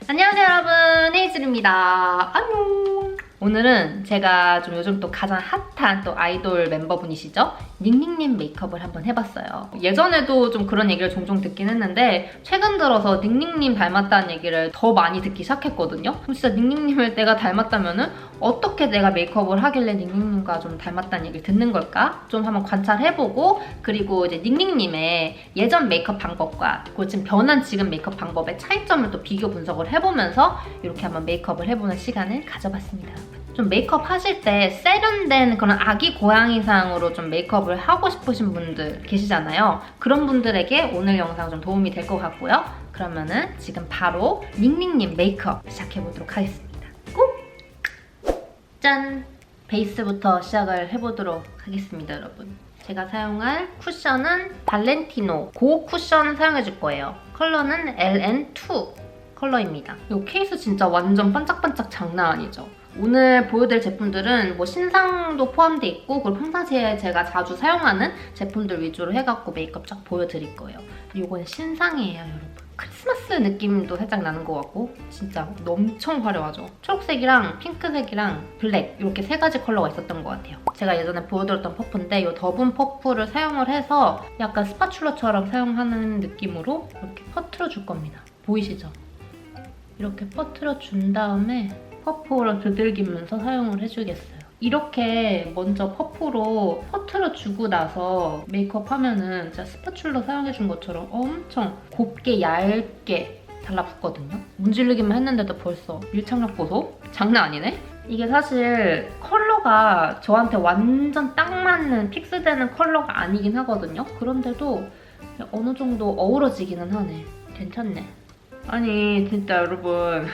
안녕하세요 여러분, 헤이즐입니다. 안녕. 오늘은 제가 좀 요즘 또 가장 핫한 또 아이돌 멤버분이시죠? 닝닝님 메이크업을 한번 해봤어요. 예전에도 좀 그런 얘기를 종종 듣긴 했는데 최근 들어서 닝닝님 닮았다는 얘기를 더 많이 듣기 시작했거든요. 그럼 진짜 닝닝님을 내가 닮았다면은 어떻게 내가 메이크업을 하길래 닝닝님과 좀 닮았다는 얘기를 듣는 걸까? 좀 한번 관찰해보고, 그리고 이제 닝닝님의 예전 메이크업 방법과 그리고 지금 변한 지금 메이크업 방법의 차이점을 또 비교 분석을 해보면서 이렇게 한번 메이크업을 해보는 시간을 가져봤습니다. 좀 메이크업 하실 때 세련된 그런 아기 고양이상으로 좀 메이크업을 하고 싶으신 분들 계시잖아요. 그런 분들에게 오늘 영상 좀 도움이 될 것 같고요. 그러면은 지금 바로 닝닝님 메이크업 시작해보도록 하겠습니다. 꾹! 짠! 베이스부터 시작을 해보도록 하겠습니다, 여러분. 제가 사용할 쿠션은 발렌티노 고 쿠션 사용해줄 거예요. 컬러는 LN2 컬러입니다. 이 케이스 진짜 완전 반짝반짝 장난 아니죠? 오늘 보여드릴 제품들은 뭐 신상도 포함돼 있고, 그리고 평상시에 제가 자주 사용하는 제품들 위주로 해갖고 메이크업 쫙 보여드릴 거예요. 이건 신상이에요, 여러분. 크리스마스 느낌도 살짝 나는 것 같고 진짜 엄청 화려하죠. 초록색이랑 핑크색이랑 블랙 이렇게 세 가지 컬러가 있었던 것 같아요. 제가 예전에 보여드렸던 퍼프인데 이 더분 퍼프를 사용을 해서 약간 스파츌러처럼 사용하는 느낌으로 이렇게 퍼트려 줄 겁니다. 보이시죠? 이렇게 퍼트려 준 다음에 퍼프로 두들기면서 사용을 해주겠어요. 이렇게 먼저 퍼프로 퍼트려 주고 나서 메이크업 하면은 진짜 스파츌러 사용해준 것처럼 엄청 곱게 얇게 달라붙거든요. 문지르기만 했는데도 벌써 밀착력 보소? 장난 아니네? 이게 사실 컬러가 저한테 완전 딱 맞는 픽스되는 컬러가 아니긴 하거든요. 그런데도 어느 정도 어우러지기는 하네. 괜찮네. 아니 진짜 여러분,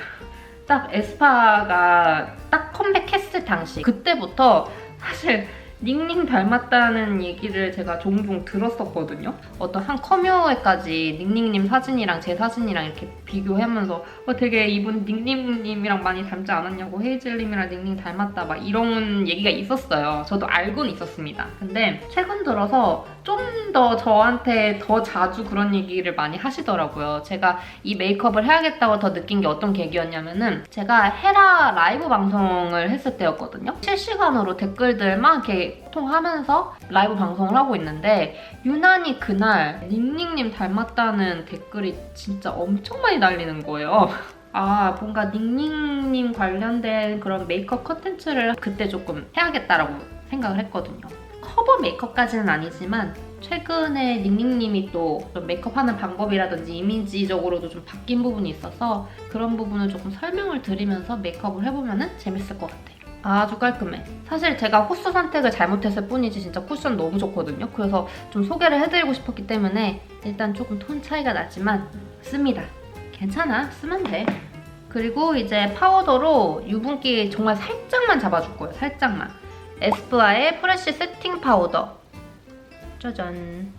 딱 에스파가 딱 컴백했을 당시 그때부터 사실 닝닝 닮았다는 얘기를 제가 종종 들었었거든요. 어떤 한 커뮤에까지 닝닝님 사진이랑 제 사진이랑 이렇게 비교하면서 되게 이분 닝닝님이랑 많이 닮지 않았냐고, 헤이즐님이랑 닝닝 닮았다 막 이런 얘기가 있었어요. 저도 알고는 있었습니다. 근데 최근 들어서 좀 더 저한테 더 자주 그런 얘기를 많이 하시더라고요. 제가 이 메이크업을 해야겠다고 더 느낀 게 어떤 계기였냐면은, 제가 헤라 라이브 방송을 했을 때였거든요. 실시간으로 댓글들 막 이렇게 소통하면서 라이브 방송을 하고 있는데 유난히 그날 닝닝님 닮았다는 댓글이 진짜 엄청 많이 달리는 거예요. 아, 뭔가 닝닝님 관련된 그런 메이크업 컨텐츠를 그때 조금 해야겠다라고 생각을 했거든요. 커버 메이크업까지는 아니지만 최근에 닝닝님이 또 메이크업하는 방법이라든지 이미지적으로도 좀 바뀐 부분이 있어서 그런 부분을 조금 설명을 드리면서 메이크업을 해보면 재밌을 것 같아요. 아주 깔끔해. 사실 제가 호수 선택을 잘못했을 뿐이지 진짜 쿠션 너무 좋거든요. 그래서 좀 소개를 해드리고 싶었기 때문에 일단 조금 톤 차이가 나지만 씁니다. 괜찮아, 쓰면 돼. 그리고 이제 파우더로 유분기 정말 살짝만 잡아줄 거예요. 살짝만. 에스쁘아의 프레쉬 세팅 파우더. 짜잔.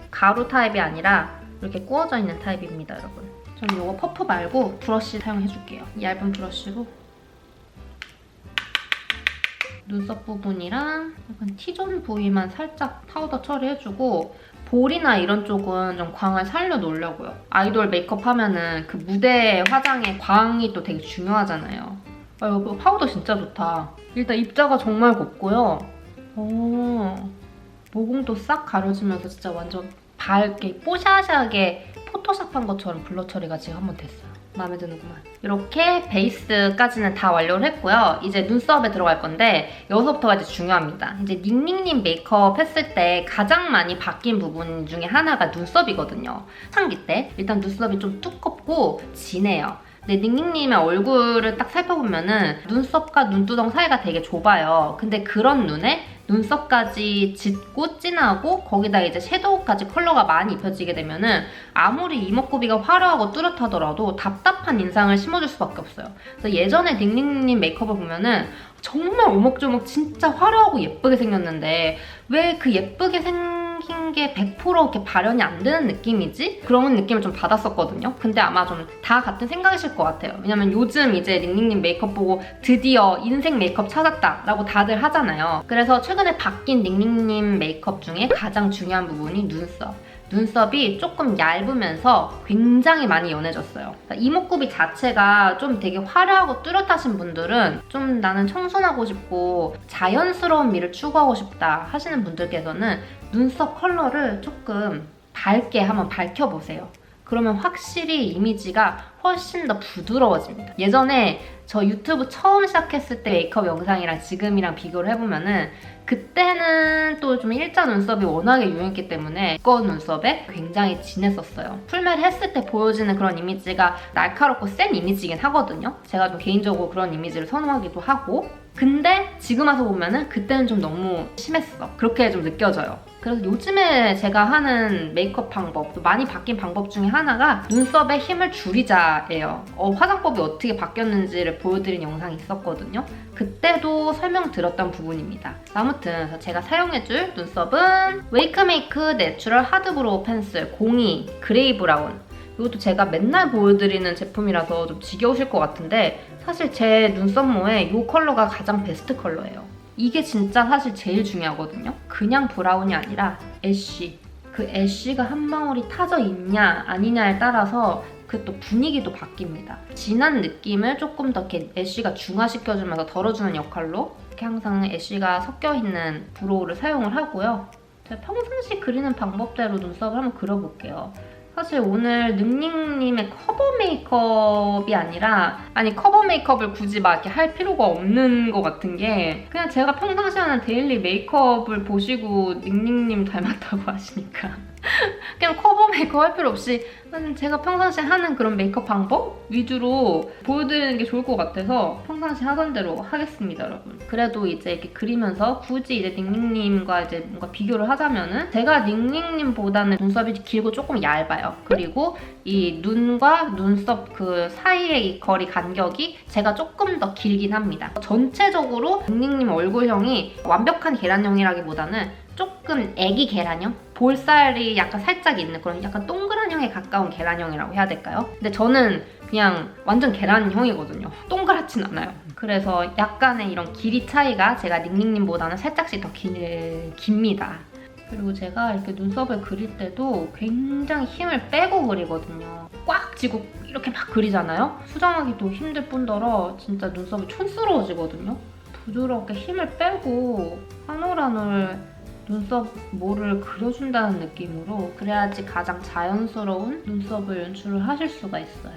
가루 타입이 아니라 이렇게 구워져 있는 타입입니다, 여러분. 저는 이거 퍼프 말고 브러쉬 사용해줄게요. 얇은 브러쉬로 눈썹 부분이랑 약간 T존 부위만 살짝 파우더 처리해주고, 볼이나 이런 쪽은 좀 광을 살려놓으려고요. 아이돌 메이크업 하면은 그 무대 화장의 광이 또 되게 중요하잖아요. 아, 이거 파우더 진짜 좋다. 일단 입자가 정말 곱고요. 모공도 싹 가려지면서 진짜 완전 밝게 뽀샤시하게 포토샵한 것처럼 블러 처리가 지금 한번 됐어요. 마음에 드는구만. 이렇게 베이스까지는 다 완료를 했고요. 이제 눈썹에 들어갈 건데 여기서부터가 이제 중요합니다. 이제 닝닝님 메이크업 했을 때 가장 많이 바뀐 부분 중에 하나가 눈썹이거든요. 초창기 때 일단 눈썹이 좀 두껍고 진해요. 근데 닝닝님의 얼굴을 딱 살펴보면은 눈썹과 눈두덩 사이가 되게 좁아요. 근데 그런 눈에 눈썹까지 짙고 진하고 거기다 이제 섀도우까지 컬러가 많이 입혀지게 되면은 아무리 이목구비가 화려하고 뚜렷하더라도 답답한 인상을 심어줄 수밖에 없어요. 그래서 예전에 닝닝님 메이크업을 보면은 정말 오목조목 진짜 화려하고 예쁘게 생겼는데 왜 그 예쁘게 생긴 게 100% 이렇게 발현이 안 되는 느낌이지? 그런 느낌을 좀 받았었거든요. 근데 아마 좀 다 같은 생각이실 것 같아요. 왜냐면 요즘 이제 닝닝님 메이크업 보고 드디어 인생 메이크업 찾았다라고 다들 하잖아요. 그래서 최근에 바뀐 닝닝님 메이크업 중에 가장 중요한 부분이 눈썹. 눈썹이 조금 얇으면서 굉장히 많이 연해졌어요. 이목구비 자체가 좀 되게 화려하고 뚜렷하신 분들은 좀 나는 청순하고 싶고 자연스러운 미를 추구하고 싶다 하시는 분들께서는 눈썹 컬러를 조금 밝게 한번 밝혀보세요. 그러면 확실히 이미지가 훨씬 더 부드러워집니다. 예전에 저 유튜브 처음 시작했을 때 메이크업 영상이랑 지금이랑 비교를 해보면은 그때는 또 좀 일자 눈썹이 워낙에 유행했기 때문에 두꺼운 눈썹에 굉장히 진했었어요. 풀메를 했을 때 보여지는 그런 이미지가 날카롭고 센 이미지이긴 하거든요. 제가 좀 개인적으로 그런 이미지를 선호하기도 하고, 근데 지금 와서 보면은 그때는 좀 너무 심했어. 그렇게 좀 느껴져요. 그래서 요즘에 제가 하는 메이크업 방법, 또 많이 바뀐 방법 중에 하나가 눈썹에 힘을 줄이자예요. 화장법이 어떻게 바뀌었는지를 보여드린 영상이 있었거든요. 그때도 설명드렸던 부분입니다. 아무튼 제가 사용해줄 눈썹은 웨이크메이크 내추럴 하드브로우 펜슬 02 그레이 브라운. 이것도 제가 맨날 보여드리는 제품이라서 좀 지겨우실 것 같은데 사실 제 눈썹모에 이 컬러가 가장 베스트 컬러예요. 이게 진짜 사실 제일 중요하거든요. 그냥 브라운이 아니라 애쉬. 그 애쉬가 한 방울이 타져 있냐 아니냐에 따라서 그 또 분위기도 바뀝니다. 진한 느낌을 조금 더 이렇게 애쉬가 중화시켜주면서 덜어주는 역할로 이렇게 항상 애쉬가 섞여있는 브로우를 사용을 하고요. 제가 평상시 그리는 방법대로 눈썹을 한번 그려볼게요. 사실 오늘 능닝님의 커버 메이크업이 아니라, 아니 커버 메이크업을 굳이 막 이렇게 할 필요가 없는 것 같은 게 그냥 제가 평상시 하는 데일리 메이크업을 보시고 능닝님 닮았다고 하시니까 그냥 커버 메이크업 할 필요 없이 제가 평상시 하는 그런 메이크업 방법 위주로 보여드리는 게 좋을 것 같아서 평상시 하던 대로 하겠습니다, 여러분. 그래도 이제 이렇게 그리면서 굳이 이제 닝닝님과 이제 뭔가 비교를 하자면은 제가 닝닝님보다는 눈썹이 길고 조금 얇아요. 그리고 이 눈과 눈썹 그 사이의 이 거리 간격이 제가 조금 더 길긴 합니다. 전체적으로 닝닝님 얼굴형이 완벽한 계란형이라기보다는 조금 애기 계란형? 볼살이 약간 살짝 있는 그런 약간 동그란형에 가까운 계란형이라고 해야 될까요? 근데 저는 그냥 완전 계란형이거든요. 동그랗진 않아요. 그래서 약간의 이런 길이 차이가 제가 닝닝님보다는 살짝씩 더 깁니다. 그리고 제가 이렇게 눈썹을 그릴 때도 굉장히 힘을 빼고 그리거든요. 꽉 쥐고 이렇게 막 그리잖아요? 수정하기도 힘들 뿐더러 진짜 눈썹이 촌스러워지거든요. 부드럽게 힘을 빼고 한 올 한 올 눈썹 모를 그려준다는 느낌으로 그래야지 가장 자연스러운 눈썹을 연출을 하실 수가 있어요.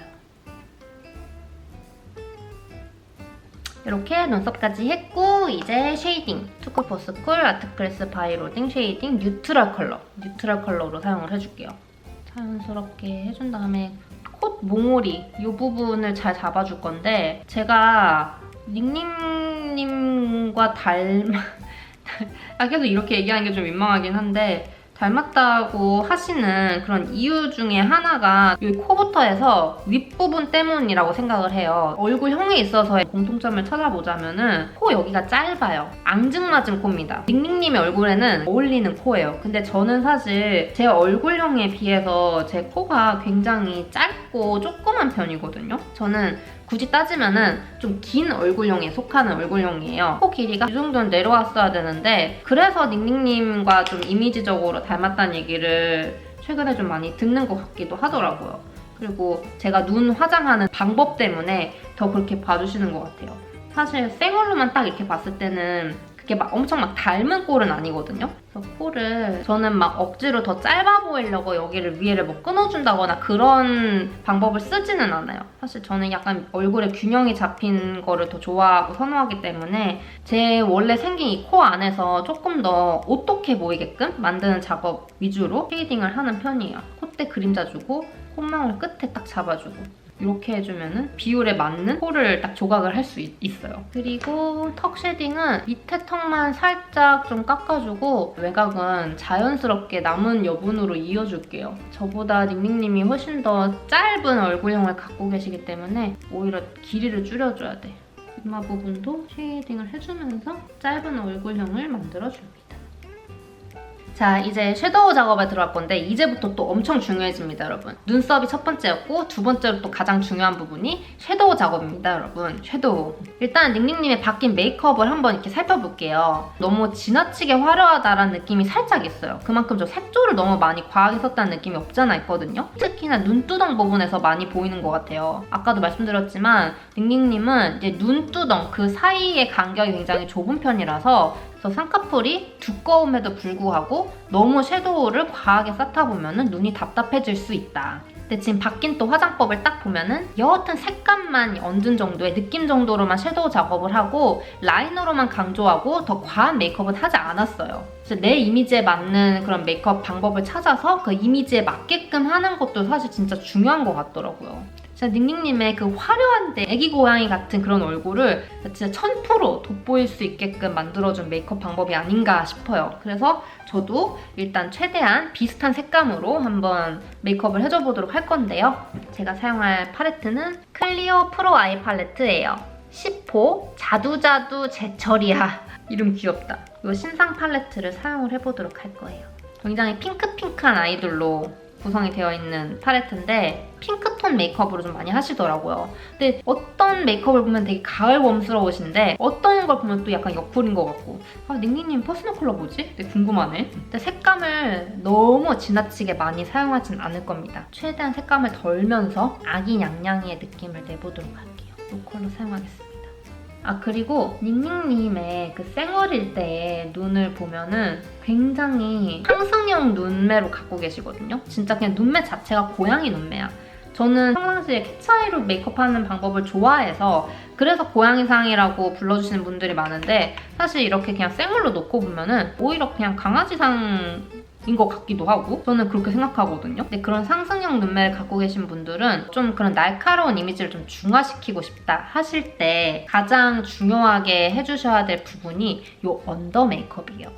이렇게 눈썹까지 했고 이제 쉐이딩 투쿨포스쿨 아트클래스 바이로딩 쉐이딩 뉴트럴 컬러로 사용을 해줄게요. 자연스럽게 해준 다음에 콧 몽우리 이 부분을 잘 잡아줄 건데 제가 닝닝님과 계속 이렇게 얘기하는 게 좀 민망하긴 한데 닮았다고 하시는 그런 이유 중에 하나가 이 코부터 해서 윗부분 때문이라고 생각을 해요. 얼굴형에 있어서의 공통점을 찾아보자면은 코 여기가 짧아요. 앙증맞은 코입니다. 닝닝님의 얼굴에는 어울리는 코예요. 근데 저는 사실 제 얼굴형에 비해서 제 코가 굉장히 짧고 조그만 편이거든요. 저는 굳이 따지면은 좀 긴 얼굴형에 속하는 얼굴형이에요. 코 길이가 이 정도는 내려왔어야 되는데 그래서 닝닝님과 좀 이미지적으로 닮았다는 얘기를 최근에 좀 많이 듣는 것 같기도 하더라고요. 그리고 제가 눈 화장하는 방법 때문에 더 그렇게 봐주시는 것 같아요. 사실 생얼로만 딱 이렇게 봤을 때는 그게 막 엄청 막 닮은 꼴은 아니거든요. 그래서 코를 저는 막 억지로 더 짧아 보이려고 여기를 위에를 뭐 끊어준다거나 그런 방법을 쓰지는 않아요. 사실 저는 약간 얼굴에 균형이 잡힌 거를 더 좋아하고 선호하기 때문에 제 원래 생긴 이 코 안에서 조금 더 오똑해 보이게끔 만드는 작업 위주로 쉐이딩을 하는 편이에요. 콧대 그림자 주고 콧망울 끝에 딱 잡아주고 이렇게 해주면 비율에 맞는 코를 딱 조각을 할 수 있어요. 그리고 턱 쉐딩은 밑에 턱만 살짝 좀 깎아주고 외곽은 자연스럽게 남은 여분으로 이어줄게요. 저보다 닝닝님이 훨씬 더 짧은 얼굴형을 갖고 계시기 때문에 오히려 길이를 줄여줘야 돼. 이마 부분도 쉐이딩을 해주면서 짧은 얼굴형을 만들어줍니다. 자, 이제 섀도우 작업에 들어갈 건데 이제부터 또 엄청 중요해집니다, 여러분. 눈썹이 첫 번째였고 두 번째로 또 가장 중요한 부분이 섀도우 작업입니다, 여러분. 섀도우. 일단 닝닝님의 바뀐 메이크업을 한번 이렇게 살펴볼게요. 너무 지나치게 화려하다라는 느낌이 살짝 있어요. 그만큼 저 색조를 너무 많이 과하게 썼다는 느낌이 없잖아 있거든요. 특히나 눈두덩 부분에서 많이 보이는 것 같아요. 아까도 말씀드렸지만 닝닝님은 이제 눈두덩 그 사이의 간격이 굉장히 좁은 편이라서 그래서 쌍꺼풀이 두꺼움에도 불구하고 너무 섀도우를 과하게 쌓다 보면 눈이 답답해질 수 있다. 근데 지금 바뀐 또 화장법을 딱 보면은 여하튼 색감만 얹은 정도의 느낌 정도로만 섀도우 작업을 하고 라이너로만 강조하고 더 과한 메이크업은 하지 않았어요. 그래서 내 이미지에 맞는 그런 메이크업 방법을 찾아서 그 이미지에 맞게끔 하는 것도 사실 진짜 중요한 것 같더라고요. 진짜 닝닝님의 그 화려한데 애기 고양이 같은 그런 얼굴을 진짜 1000% 돋보일 수 있게끔 만들어준 메이크업 방법이 아닌가 싶어요. 그래서 저도 일단 최대한 비슷한 색감으로 한번 메이크업을 해줘보도록 할 건데요. 제가 사용할 팔레트는 클리오 프로 아이 팔레트예요. 10호 자두자두 제철이야. 이름 귀엽다. 이 신상 팔레트를 사용을 해보도록 할 거예요. 굉장히 핑크핑크한 아이돌로 구성이 되어 있는 팔레트인데 핑크톤 메이크업으로 좀 많이 하시더라고요. 근데 어떤 메이크업을 보면 되게 가을 웜스러우신데 어떤 걸 보면 또 약간 옆구리인 것 같고 아, 닝닝님 퍼스널 컬러 뭐지? 되게 궁금하네. 근데 색감을 너무 지나치게 많이 사용하진 않을 겁니다. 최대한 색감을 덜면서 아기냥냥이의 느낌을 내보도록 할게요. 이 컬러 사용하겠습니다. 아, 그리고 닝닝님의 그 쌩얼일 때의 눈을 보면은 굉장히 상승형 눈매로 갖고 계시거든요. 진짜 그냥 눈매 자체가 고양이 눈매야. 저는 평상시에 캣아이로 메이크업하는 방법을 좋아해서 그래서 고양이상이라고 불러주시는 분들이 많은데 사실 이렇게 그냥 쌩얼로 놓고 보면은 오히려 그냥 강아지상 인 것 같기도 하고 저는 그렇게 생각하거든요. 근데 그런 상승형 눈매를 갖고 계신 분들은 좀 그런 날카로운 이미지를 좀 중화시키고 싶다 하실 때 가장 중요하게 해주셔야 될 부분이 이 언더 메이크업이에요.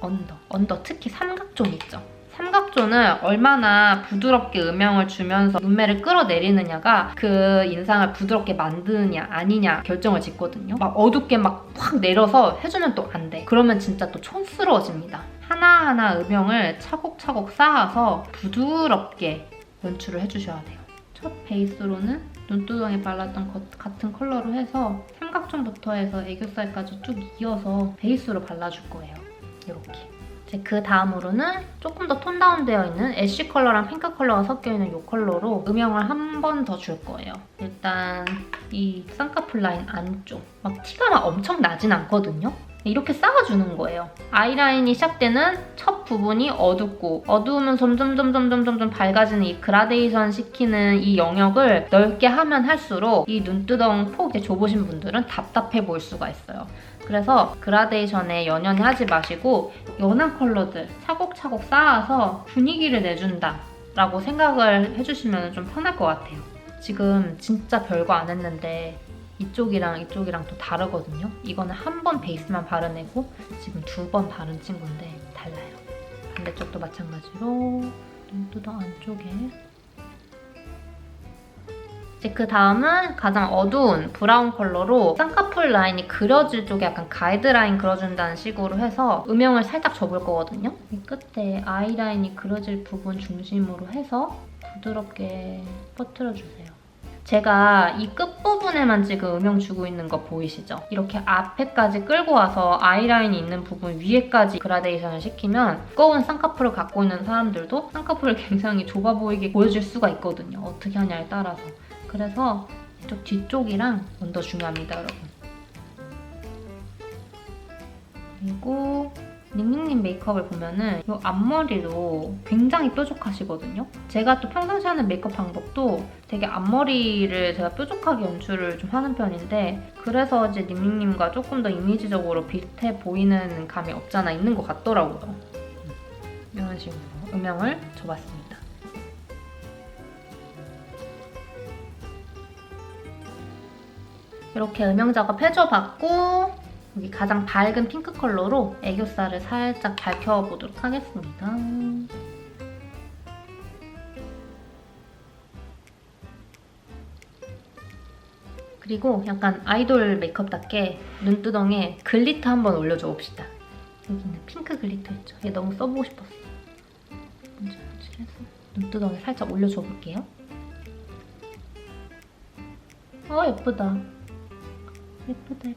언더 특히 삼각존 있죠. 삼각존을 얼마나 부드럽게 음영을 주면서 눈매를 끌어내리느냐가 그 인상을 부드럽게 만드느냐 아니냐 결정을 짓거든요. 막 어둡게 막 확 내려서 해주면 또 안 돼. 그러면 진짜 또 촌스러워집니다. 하나하나 음영을 차곡차곡 쌓아서 부드럽게 연출을 해주셔야 돼요. 첫 베이스로는 눈두덩에 발랐던 것 같은 컬러로 해서 삼각존부터 해서 애교살까지 쭉 이어서 베이스로 발라줄 거예요. 이렇게. 이제 그 다음으로는 조금 더 톤 다운되어 있는 애쉬 컬러랑 핑크 컬러가 섞여있는 이 컬러로 음영을 한 번 더 줄 거예요. 일단 이 쌍꺼풀 라인 안쪽 막 티가 막 엄청 나진 않거든요. 이렇게 쌓아주는 거예요. 아이라인이 시작되는 첫 부분이 어둡고 어두우면 점점 밝아지는 이 그라데이션 시키는 이 영역을 넓게 하면 할수록 이 눈두덩 폭이 좁으신 분들은 답답해 보일 수가 있어요. 그래서 그라데이션에 연연히 하지 마시고 연한 컬러들 차곡차곡 쌓아서 분위기를 내준다 라고 생각을 해주시면 좀 편할 것 같아요. 지금 진짜 별거 안 했는데 이쪽이랑 이쪽이랑 또 다르거든요. 이거는 한 번 베이스만 바르내고 지금 2번 바른 친구인데 달라요. 반대쪽도 마찬가지로 눈두덩 안쪽에 이제 그 다음은 가장 어두운 브라운 컬러로 쌍꺼풀 라인이 그려질 쪽에 약간 가이드라인 그려준다는 식으로 해서 음영을 살짝 접을 거거든요. 이 끝에 아이라인이 그려질 부분 중심으로 해서 부드럽게 퍼뜨려주세요. 제가 이 끝부분에만 지금 음영 주고 있는 거 보이시죠? 이렇게 앞에까지 끌고 와서 아이라인이 있는 부분 위에까지 그라데이션을 시키면 두꺼운 쌍꺼풀을 갖고 있는 사람들도 쌍꺼풀을 굉장히 좁아 보이게 보여줄 수가 있거든요. 어떻게 하냐에 따라서. 그래서 이쪽 뒤쪽이랑 먼저 중요합니다, 여러분. 그리고 닝닝님 메이크업을 보면은 이 앞머리로 굉장히 뾰족하시거든요. 제가 또 평상시 하는 메이크업 방법도 되게 앞머리를 제가 뾰족하게 연출을 좀 하는 편인데 그래서 이제 닝닝님과 조금 더 이미지적으로 비슷해 보이는 감이 없잖아 있는 것 같더라고요. 이런 식으로 음영을 줘봤습니다. 이렇게 음영 작업 해줘봤고 여기 가장 밝은 핑크 컬러로 애교살을 살짝 밝혀보도록 하겠습니다. 그리고 약간 아이돌 메이크업답게 눈두덩에 글리터 한번 올려줘 봅시다. 여기 있는 핑크 글리터 있죠? 얘 너무 써보고 싶었어. 해서 눈두덩이 살짝 올려줘 볼게요. 예쁘다. 예쁘다.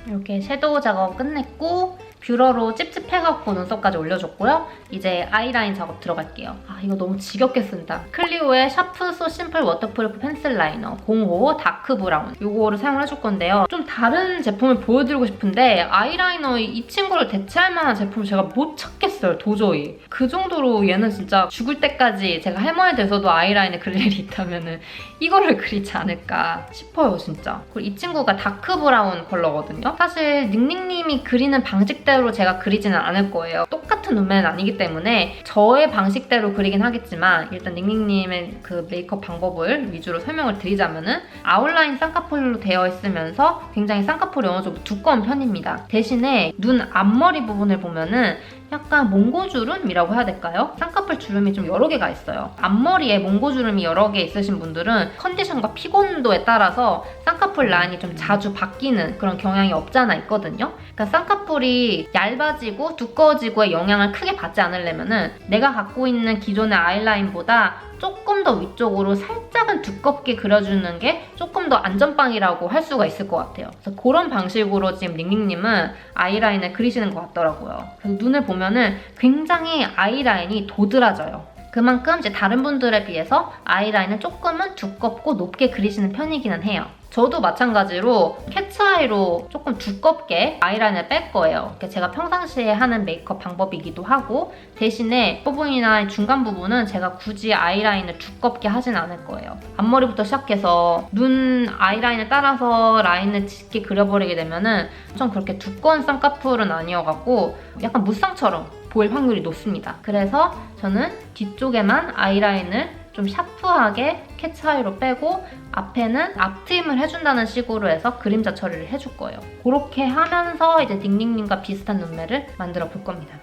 이렇게 섀도우 작업 끝냈고 뷰러로 찝찝해갖고 눈썹까지 올려줬고요. 이제 아이라인 작업 들어갈게요. 이거 너무 지겹게 쓴다. 클리오의 샤프 소 심플 워터프루프 펜슬 라이너 05 다크 브라운 이거를 사용을 해줄 건데요. 좀 다른 제품을 보여드리고 싶은데 아이라이너 이 친구를 대체할 만한 제품을 제가 못 찾겠어요. 도저히. 그 정도로 얘는 진짜 죽을 때까지 제가 할머니 돼서도 아이라인을 그릴 일이 있다면 이거를 그리지 않을까 싶어요. 진짜. 그리고 이 친구가 다크 브라운 컬러거든요. 사실 닝닝님이 그리는 방식대로 제가 그리지는 않을 거예요. 똑같은 눈매는 아니기 때문에 저의 방식대로 그리긴 하겠지만 일단 닝닝님의 그 메이크업 방법을 위주로 설명을 드리자면은 아웃라인 쌍꺼풀로 되어 있으면서 굉장히 쌍꺼풀이 어느 정도 두꺼운 편입니다. 대신에 눈 앞머리 부분을 보면은 약간 몽고주름이라고 해야 될까요? 쌍꺼풀 주름이 좀 여러 개가 있어요. 앞머리에 몽고주름이 여러 개 있으신 분들은 컨디션과 피곤도에 따라서 쌍꺼풀 라인이 좀 자주 바뀌는 그런 경향이 없잖아 있거든요. 그러니까 쌍꺼풀이 얇아지고 두꺼워지고의 영향을 크게 받지 않으려면은 내가 갖고 있는 기존의 아이라인보다 조금 더 위쪽으로 살짝은 두껍게 그려주는 게 조금 더 안전빵이라고 할 수가 있을 것 같아요. 그래서 그런 방식으로 지금 닝닝님은 아이라인을 그리시는 것 같더라고요. 그래서 눈을 보면은 굉장히 아이라인이 도드라져요. 그만큼 이제 다른 분들에 비해서 아이라인을 조금은 두껍고 높게 그리시는 편이기는 해요. 저도 마찬가지로 캣츠아이로 조금 두껍게 아이라인을 뺄 거예요. 제가 평상시에 하는 메이크업 방법이기도 하고 대신에 부분이나 중간 부분은 제가 굳이 아이라인을 두껍게 하진 않을 거예요. 앞머리부터 시작해서 눈 아이라인을 따라서 라인을 짙게 그려버리게 되면은 좀 그렇게 두꺼운 쌍꺼풀은 아니어갖고 약간 무쌍처럼 보일 확률이 높습니다. 그래서 저는 뒤쪽에만 아이라인을 좀 샤프하게 캣츠아이로 빼고 앞에는 앞트임을 해준다는 식으로 해서 그림자 처리를 해줄 거예요. 그렇게 하면서 이제 닝닝님과 비슷한 눈매를 만들어 볼 겁니다.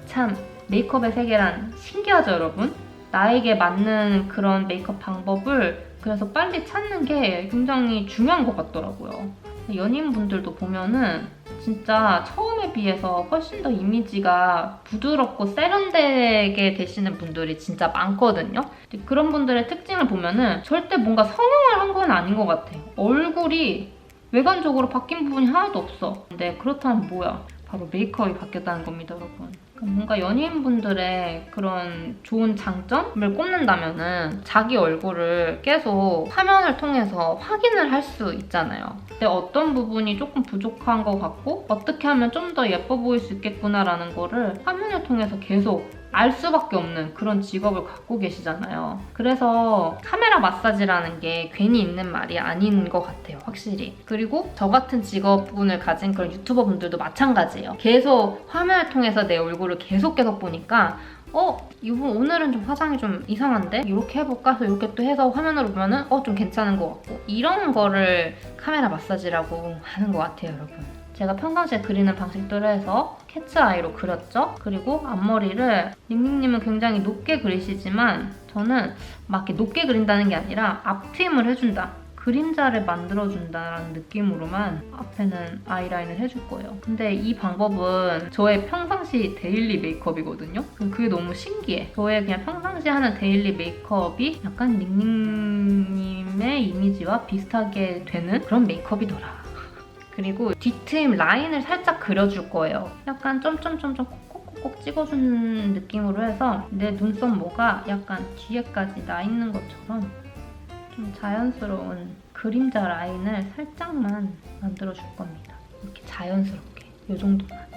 참 메이크업의 세계란 신기하죠, 여러분? 나에게 맞는 그런 메이크업 방법을 그래서 빨리 찾는 게 굉장히 중요한 것 같더라고요. 연인분들도 보면은 진짜 처음에 비해서 훨씬 더 이미지가 부드럽고 세련되게 되시는 분들이 진짜 많거든요. 그런 분들의 특징을 보면은 절대 뭔가 성형을 한 건 아닌 것 같아요. 얼굴이 외관적으로 바뀐 부분이 하나도 없어. 근데 그렇다면 뭐야? 바로 메이크업이 바뀌었다는 겁니다, 여러분. 뭔가 연예인분들의 그런 좋은 장점을 꼽는다면은 자기 얼굴을 계속 화면을 통해서 확인을 할 수 있잖아요. 근데 어떤 부분이 조금 부족한 것 같고 어떻게 하면 좀 더 예뻐 보일 수 있겠구나라는 거를 화면을 통해서 계속 알 수밖에 없는 그런 직업을 갖고 계시잖아요. 그래서 카메라 마사지라는 게 괜히 있는 말이 아닌 것 같아요, 확실히. 그리고 저 같은 직업군을 가진 그런 유튜버 분들도 마찬가지예요. 계속 화면을 통해서 내 얼굴을 계속 보니까 이분 오늘은 좀 화장이 좀 이상한데? 이렇게 해볼까? 그래서 이렇게 또 해서 화면으로 보면은 좀 괜찮은 것 같고 이런 거를 카메라 마사지라고 하는 것 같아요, 여러분. 제가 평상시에 그리는 방식대로 해서 캣츠아이로 그렸죠? 그리고 앞머리를 닝닝님은 굉장히 높게 그리시지만 저는 막 이렇게 높게 그린다는 게 아니라 앞트임을 해준다. 그림자를 만들어준다라는 느낌으로만 앞에는 아이라인을 해줄 거예요. 근데 이 방법은 저의 평상시 데일리 메이크업이거든요? 그게 너무 신기해. 저의 그냥 평상시 하는 데일리 메이크업이 약간 닝닝님의 이미지와 비슷하게 되는 그런 메이크업이더라. 그리고 뒤트임 라인을 살짝 그려줄 거예요. 약간 점점점점 콕콕콕 찍어주는 느낌으로 해서 내 눈썹 모가 약간 뒤에까지 나 있는 것처럼 좀 자연스러운 그림자 라인을 살짝만 만들어줄 겁니다. 이렇게 자연스럽게, 이 정도만.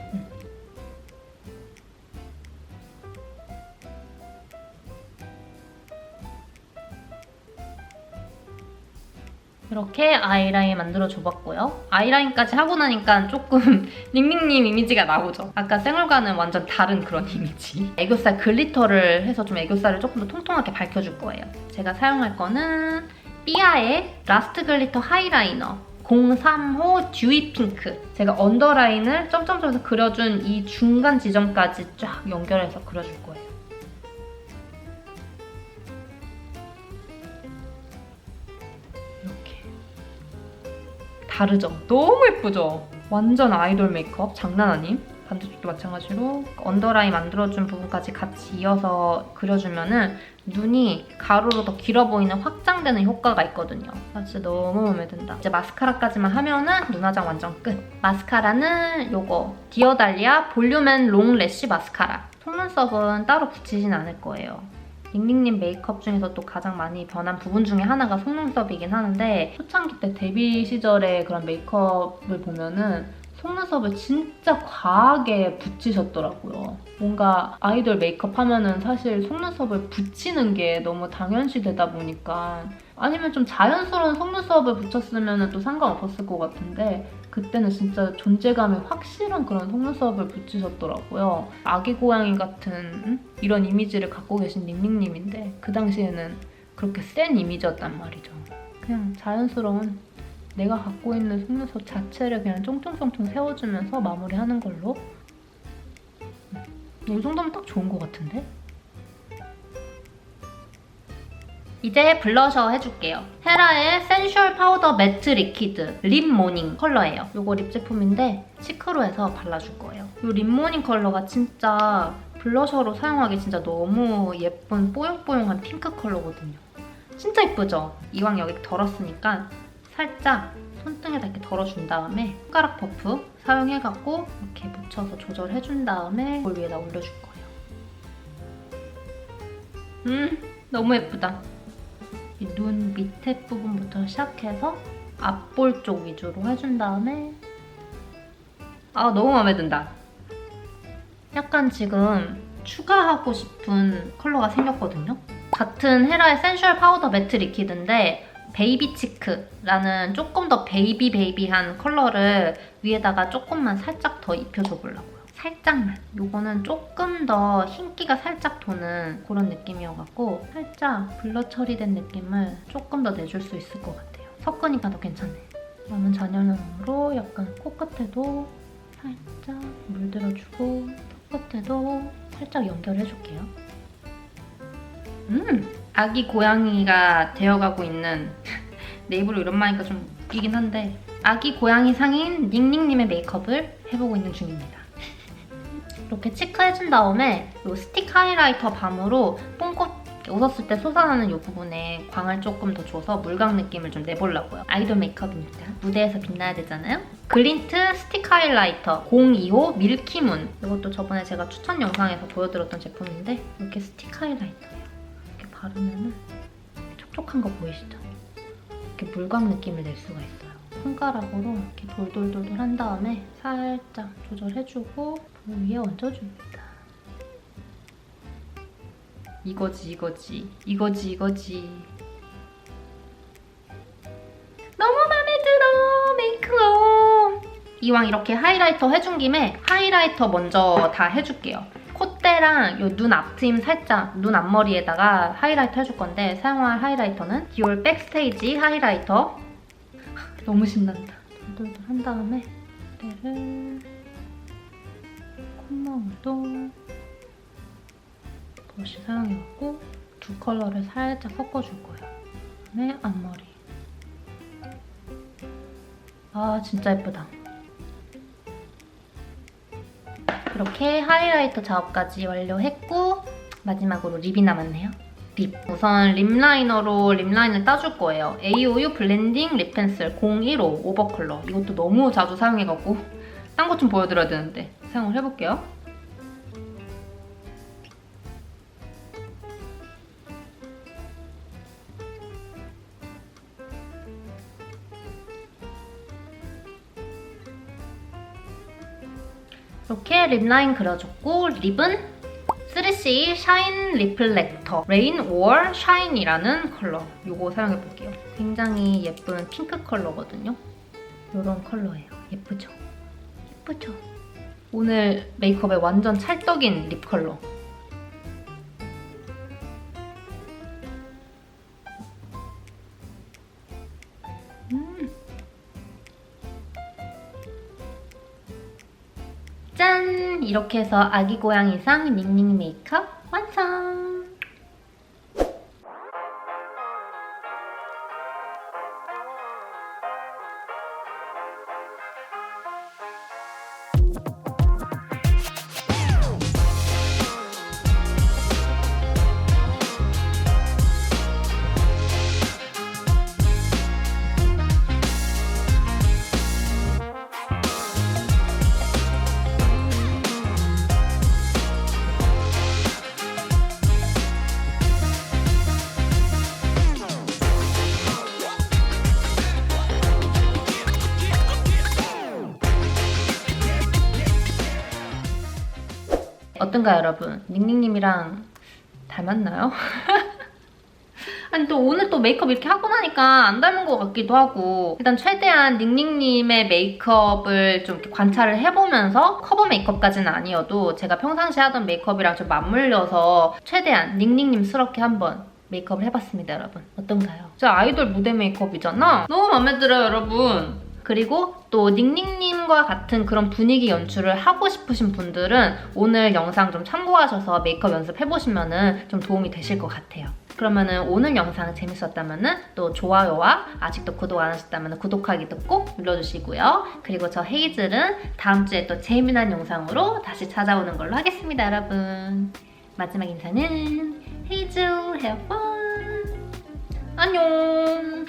이렇게 아이라인 만들어줘봤고요. 아이라인까지 하고 나니까 조금 닝닝님 이미지가 나오죠? 아까 생얼과는 완전 다른 그런 이미지. 애교살 글리터를 해서 좀 애교살을 조금 더 통통하게 밝혀줄 거예요. 제가 사용할 거는 삐아의 라스트 글리터 하이라이너 035 듀이 핑크. 제가 언더라인을 점점점에서 그려준 이 중간 지점까지 쫙 연결해서 그려줄 거예요. 다르죠? 너무 예쁘죠? 완전 아이돌 메이크업 장난 아님? 반대쪽도 마찬가지로 언더라인 만들어준 부분까지 같이 이어서 그려주면은 눈이 가로로 더 길어 보이는 확장되는 효과가 있거든요. 나 진짜 너무 마음에 든다. 이제 마스카라까지만 하면은 눈 화장 완전 끝. 마스카라는 요거 디어달리아 볼륨 앤 롱 래쉬 마스카라. 속눈썹은 따로 붙이진 않을 거예요. 닝닝님 메이크업 중에서 또 가장 많이 변한 부분 중에 하나가 속눈썹이긴 하는데 초창기 때 데뷔 시절의 그런 메이크업을 보면은 속눈썹을 진짜 과하게 붙이셨더라고요. 뭔가 아이돌 메이크업 하면은 사실 속눈썹을 붙이는 게 너무 당연시 되다 보니까 아니면 좀 자연스러운 속눈썹을 붙였으면 또 상관없었을 것 같은데 그때는 진짜 존재감이 확실한 그런 속눈썹을 붙이셨더라고요. 아기 고양이 같은 이런 이미지를 갖고 계신 닝닝님인데 그 당시에는 그렇게 센 이미지였단 말이죠. 그냥 자연스러운 내가 갖고 있는 속눈썹 자체를 그냥 쫑쫑쫑쫑 세워주면서 마무리하는 걸로. 이 정도면 딱 좋은 것 같은데? 이제 블러셔 해줄게요. 헤라의 센슈얼 파우더 매트 리퀴드 립 모닝 컬러예요. 이거 립 제품인데 시크로에서 발라줄 거예요. 이 립 모닝 컬러가 진짜 블러셔로 사용하기 진짜 너무 예쁜 뽀용뽀용한 핑크 컬러거든요. 진짜 예쁘죠? 이왕 여기 덜었으니까 살짝 손등에다 이렇게 덜어준 다음에 손가락 퍼프 사용해갖고 이렇게 묻혀서 조절해준 다음에 볼 위에다 올려줄 거예요. 너무 예쁘다. 이 눈 밑에 부분부터 시작해서 앞볼 쪽 위주로 해준 다음에 너무 마음에 든다. 약간 지금 추가하고 싶은 컬러가 생겼거든요. 같은 헤라의 센슈얼 파우더 매트 리퀴드인데 베이비 치크라는 조금 더 베이비한 컬러를 위에다가 조금만 살짝 더 입혀줘 보려고요. 살짝만. 요거는 조금 더 흰기가 살짝 도는 그런 느낌이어갖고 살짝 블러 처리된 느낌을 조금 더 내줄 수 있을 것 같아요. 섞으니까 더 괜찮네. 남은 잔여름으로 약간 코끝에도 살짝 물들어주고 턱끝에도 살짝 연결해줄게요. 아기 고양이가 되어가고 있는 내 입으로 이런 말 하니까 좀 웃기긴 한데 아기 고양이 상인 닝닝님의 메이크업을 해보고 있는 중입니다. 이렇게 치크해준 다음에 이 스틱 하이라이터 밤으로 뽕꽃 웃었을 때 솟아나는 이 부분에 광을 조금 더 줘서 물광 느낌을 좀 내보려고요. 아이돌 메이크업이니까 무대에서 빛나야 되잖아요. 글린트 스틱 하이라이터 025 밀키문. 이것도 저번에 제가 추천 영상에서 보여드렸던 제품인데 이렇게 스틱 하이라이터예요. 이렇게 바르면은 촉촉한 거 보이시죠? 이렇게 물광 느낌을 낼 수가 있어요. 손가락으로 이렇게 돌돌돌돌 한 다음에 살짝 조절해주고 볼 위에 얹어줍니다. 이거지. 너무 마음에 들어, 메이크업. 이왕 이렇게 하이라이터 해준 김에 하이라이터 먼저 다 해줄게요. 콧대랑 요 눈 앞트임 살짝 눈 앞머리에다가 하이라이터 해줄 건데 사용할 하이라이터는 디올 백스테이지 하이라이터. 너무 신난다. 돌돌돌 한 다음에 콧대를 콧망울도 브러쉬 사용해갖고 두 컬러를 살짝 섞어줄 거예요. 그다음에 앞머리. 진짜 예쁘다. 이렇게 하이라이터 작업까지 완료했고 마지막으로 립이 남았네요. 립. 우선 립 라이너로 립 라인을 따줄 거예요. AOU 블렌딩 립 펜슬 015 오버 컬러. 이것도 너무 자주 사용해갖고 딴 것 좀 보여드려야 되는데 사용을 해볼게요. 이렇게 립 라인 그려줬고 립은 3CE 샤인 리플렉터 레인 or 샤인이라는 컬러 이거 사용해볼게요. 굉장히 예쁜 핑크 컬러거든요. 이런 컬러예요. 예쁘죠? 예쁘죠? 오늘 메이크업에 완전 찰떡인 립 컬러. 짠! 이렇게 해서 아기 고양이상 닝닝 메이크업 완성! 어떤가요, 여러분? 닝닝님이랑 닮았나요? 아니 또 오늘 또 메이크업 이렇게 하고 나니까 안 닮은 것 같기도 하고 일단 최대한 닝닝님의 메이크업을 좀 이렇게 관찰을 해보면서 커버 메이크업까지는 아니어도 제가 평상시에 하던 메이크업이랑 좀 맞물려서 최대한 닝닝님스럽게 한번 메이크업을 해봤습니다, 여러분. 어떤가요? 저 아이돌 무대 메이크업이잖아? 너무 마음에 들어요, 여러분. 그리고 또 닝닝님과 같은 그런 분위기 연출을 하고 싶으신 분들은 오늘 영상 좀 참고하셔서 메이크업 연습해보시면 좀 도움이 되실 것 같아요. 그러면은 오늘 영상 재밌었다면은 또 좋아요와 아직도 구독 안 하셨다면 구독하기도 꼭 눌러주시고요. 그리고 저 헤이즐은 다음 주에 또 재미난 영상으로 다시 찾아오는 걸로 하겠습니다, 여러분. 마지막 인사는 헤이즐 헤어펀 안녕.